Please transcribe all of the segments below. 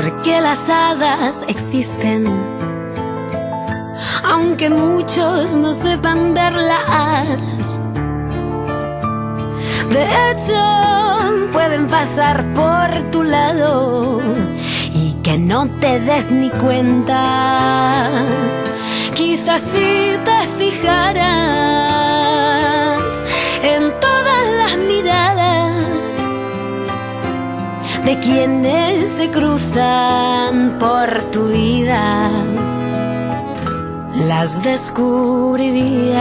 porque las hadas existen, aunque muchos no sepan verlas. De hecho, pueden pasar por tu lado y que no te des ni cuenta. Quizás si te fijaras en todas las miradas de quienes se cruzan por tu vida, las descubrirías.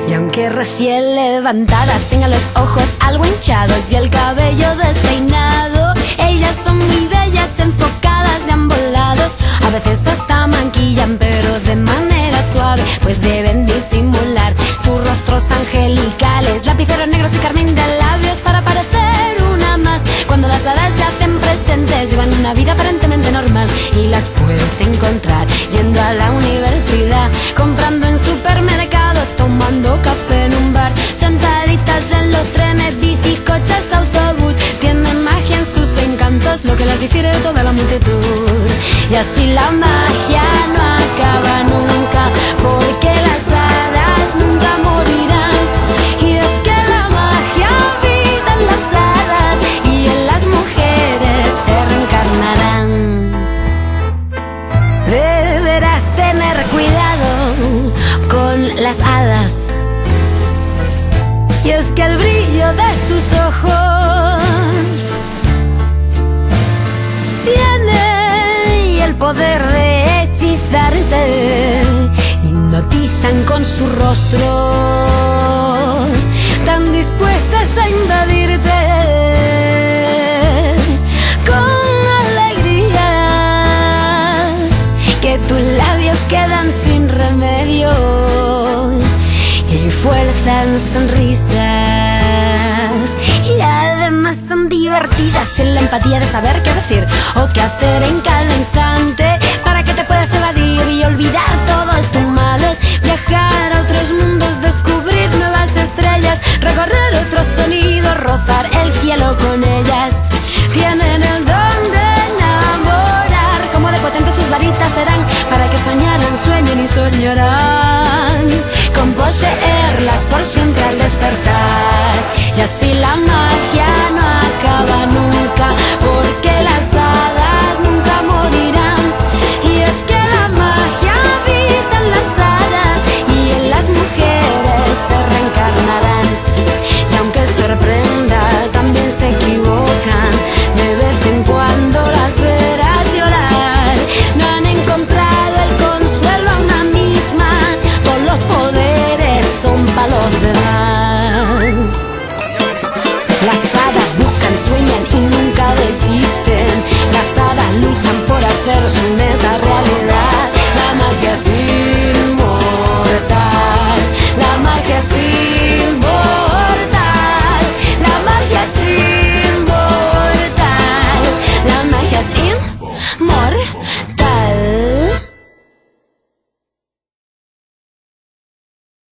Y aunque recién levantadas tengan los ojos algo hinchados y el cabello despeinado, ellas son muy bellas, enfocadas de ambos lados. A veces hasta maquillan, pero de manera suave, pues deben disimular sus rostros angelicales. Lapiceros negros y carmín de labios para parecer una más. Cuando las hadas se hacen presentes, llevan una vida aparentemente normal y las puedes encontrar yendo a la universidad, comprando en supermercados, tomando café en un bar, sentaditas en los trenes, bicis, coches, autobús. Tienen magia en sus encantos, lo que las difiere de toda la multitud. Y así la magia no acaba nunca, porque las hadas nunca morirán. Y es que la magia habita en las hadas y en las mujeres se reencarnarán. Deberás tener cuidado con las hadas, y es que el brillo de sus ojos tiene el poder de hechizarte. Hipnotizan con su rostro, tan dispuestas a invadirte con alegrías que tus labios quedan sin remedio y fuerzan sonrisas. Y además son divertidas, tienen la empatía de saber qué decir o qué hacer en cada instante para que te puedas evadir y olvidar todos tus males. Viajar